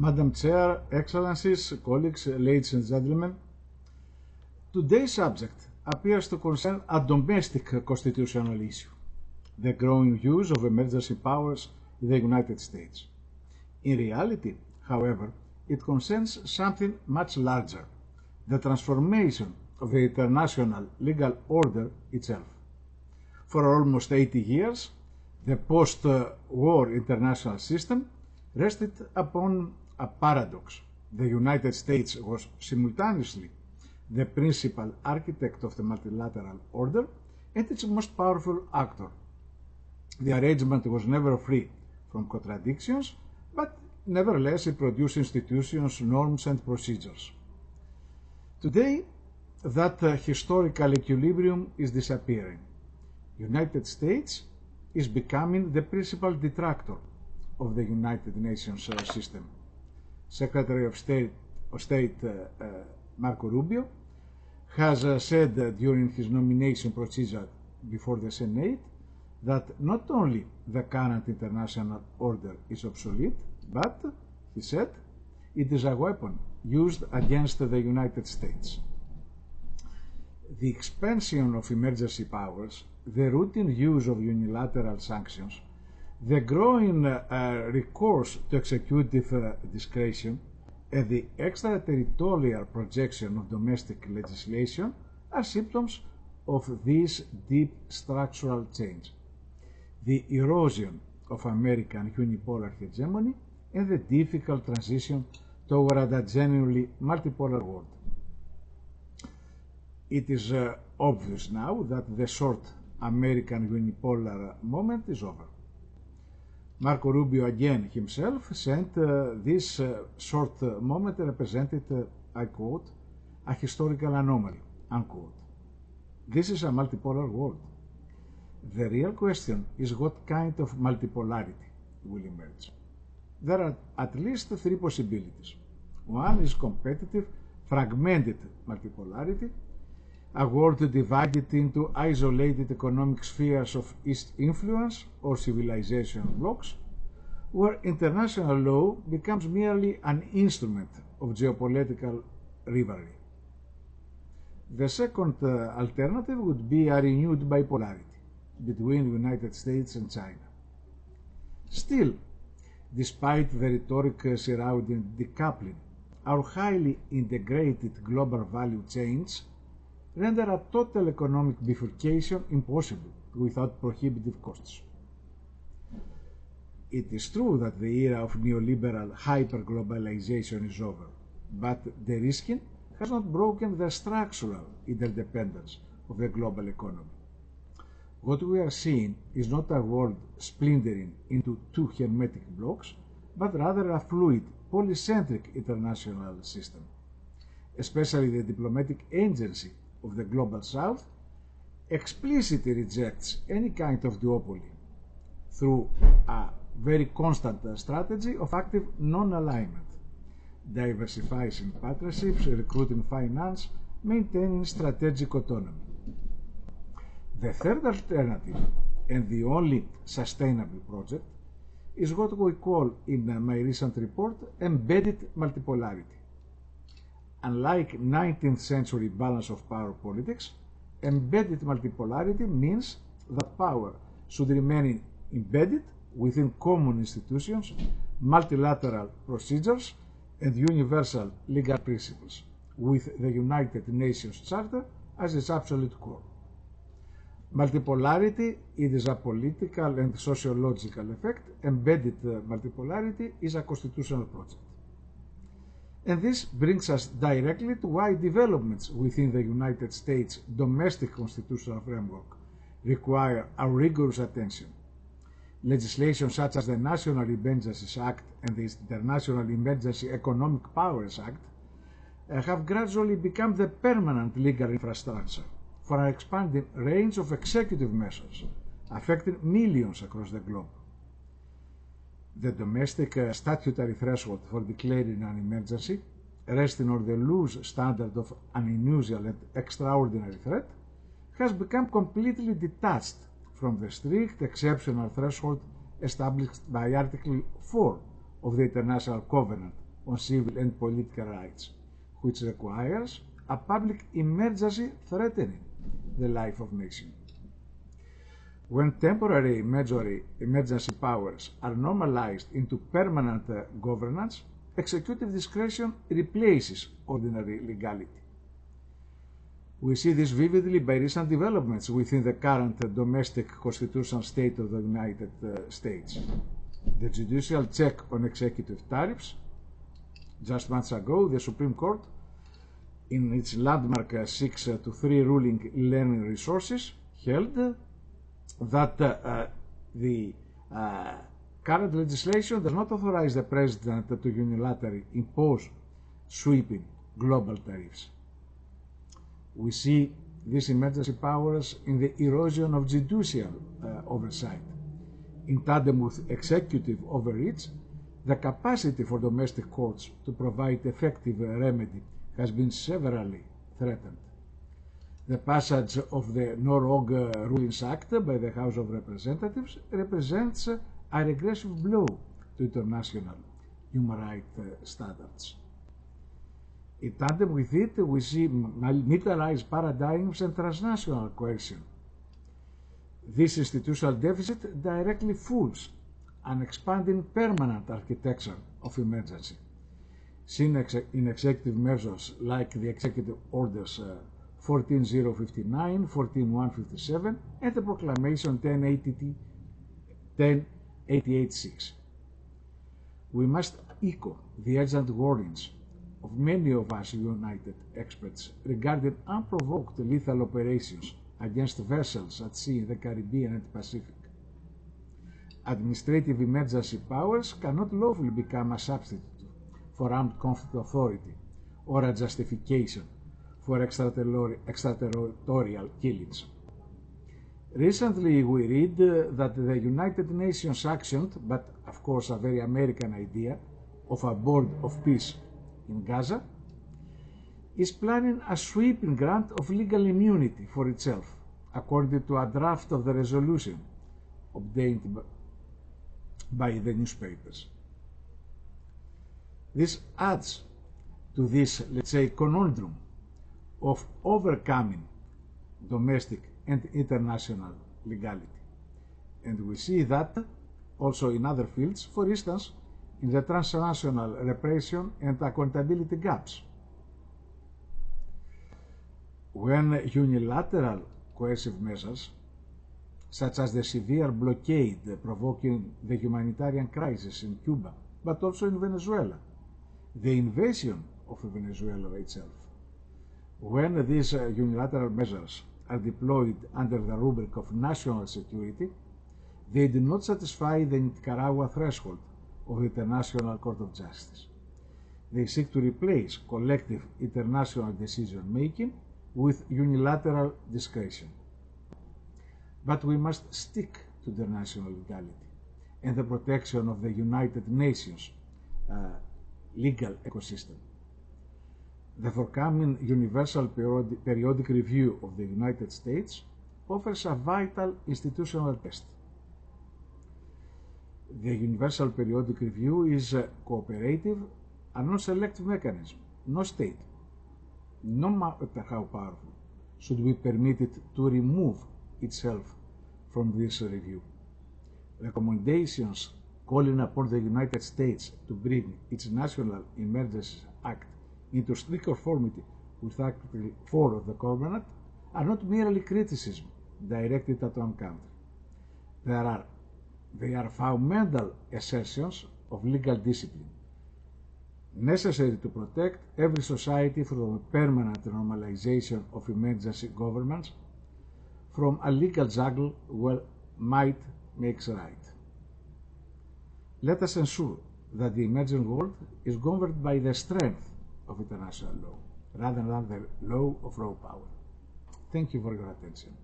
Madam Chair, Excellencies, colleagues, ladies and gentlemen, today's subject appears to concern a domestic constitutional issue, the growing use of emergency powers in the United States. In reality, however, it concerns something much larger, the transformation of the international legal order itself. For almost 80 years, the post-war international system rested upon a paradox. The United States was simultaneously the principal architect of the multilateral order and its most powerful actor. The arrangement was never free from contradictions, but nevertheless it produced institutions, norms and procedures. Today, that historical equilibrium is disappearing. The United States is becoming the principal detractor of the United Nations system. Secretary of State Marco Rubio has said during his nomination procedure before the Senate that not only the current international order is obsolete, but, he said, it is a weapon used against the United States. The expansion of emergency powers, the routine use of unilateral sanctions, the growing recourse to executive discretion, and the extraterritorial projection of domestic legislation are symptoms of this deep structural change, the erosion of American unipolar hegemony and the difficult transition toward a genuinely multipolar world. It is obvious now that the short American unipolar moment is over. Marco Rubio again himself said this short moment represented, I quote, a historical anomaly, unquote. This is a multipolar world. The real question is what kind of multipolarity will emerge. There are at least three possibilities. One is competitive, fragmented multipolarity, a world divided into isolated economic spheres of East influence or civilization blocks, where international law becomes merely an instrument of geopolitical rivalry. The second alternative would be a renewed bipolarity between the United States and China. Still, despite the rhetoric surrounding decoupling, our highly integrated global value chains render a total economic bifurcation impossible without prohibitive costs. It is true that the era of neoliberal hyperglobalization is over, but de-risking has not broken the structural interdependence of the global economy. What we are seeing is not a world splintering into two hermetic blocks, but rather a fluid, polycentric international system. Especially the diplomatic agency of the Global South explicitly rejects any kind of duopoly through a very constant strategy of active non-alignment, diversifying partnerships, recruiting finance, maintaining strategic autonomy. The third alternative, and the only sustainable project, is what we call in my recent report embedded multipolarity. Unlike 19th century balance of power politics, embedded multipolarity means that power should remain embedded within common institutions, multilateral procedures, and universal legal principles, with the United Nations Charter as its absolute core. Multipolarity, it is a political and sociological effect. Embedded multipolarity is a constitutional project. And this brings us directly to why developments within the United States domestic constitutional framework require our rigorous attention. Legislation such as the National Emergencies Act and the International Emergency Economic Powers Act have gradually become the permanent legal infrastructure for an expanding range of executive measures affecting millions across the globe. The domestic statutory threshold for declaring an emergency, resting on the loose standard of an unusual and extraordinary threat, has become completely detached from the strict exceptional threshold established by Article 4 of the International Covenant on civil and political rights, which requires a public emergency threatening the life of nation. When temporary emergency powers are normalized into permanent governance, executive discretion replaces ordinary legality. We see this vividly by recent developments within the current domestic constitutional state of the United States. The judicial check on executive tariffs. Just months ago, the Supreme Court, in its landmark 6-3 ruling in learning resources, held that the current legislation does not authorize the President to unilaterally impose sweeping global tariffs. We see these emergency powers in the erosion of judicial oversight. In tandem with executive overreach, the capacity for domestic courts to provide effective remedy has been severely threatened. The passage of the No-Rog Rulings Act by the House of Representatives represents a regressive blow to international human rights standards. In tandem with it, we see militarized paradigms and transnational coercion. This institutional deficit directly fools an expanding permanent architecture of emergency, seen in executive measures like the Executive Orders 14059, 14157, and the Proclamation 1088-6. We must echo the urgent warnings of many of us united experts regarding unprovoked lethal operations against vessels at sea in the Caribbean and Pacific. Administrative emergency powers cannot lawfully become a substitute for armed conflict authority or a justification for extraterritorial killings. Recently, we read that the United Nations sanctioned, but of course a very American idea, of a board of peace in Gaza, is planning a sweeping grant of legal immunity for itself, according to a draft of the resolution obtained by the newspapers. This adds to this, let's say, conundrum of overcoming domestic and international legality. And we see that also in other fields, for instance, in the transnational repression and accountability gaps. When unilateral coercive measures, such as the severe blockade provoking the humanitarian crisis in Cuba, but also in Venezuela, the invasion of Venezuela itself, when these unilateral measures are deployed under the rubric of national security, they do not satisfy the Nicaragua threshold of the International Court of Justice. They seek to replace collective international decision-making with unilateral discretion. But we must stick to international legality and the protection of the United Nations legal ecosystem. The forthcoming Universal Periodic Review of the United States offers a vital institutional test. The Universal Periodic Review is a cooperative and non-selective mechanism. No state, no matter how powerful, should be permitted to remove itself from this review. Recommendations calling upon the United States to bring its National Emergency Act into strict conformity with Article 4 of the Covenant are not merely criticism directed at one country. They are fundamental assertions of legal discipline, necessary to protect every society from a permanent normalization of emergency governments, from a legal juggle where might makes right. Let us ensure that the emerging world is governed by the strength of international law, rather than the law of raw power. Thank you for your attention.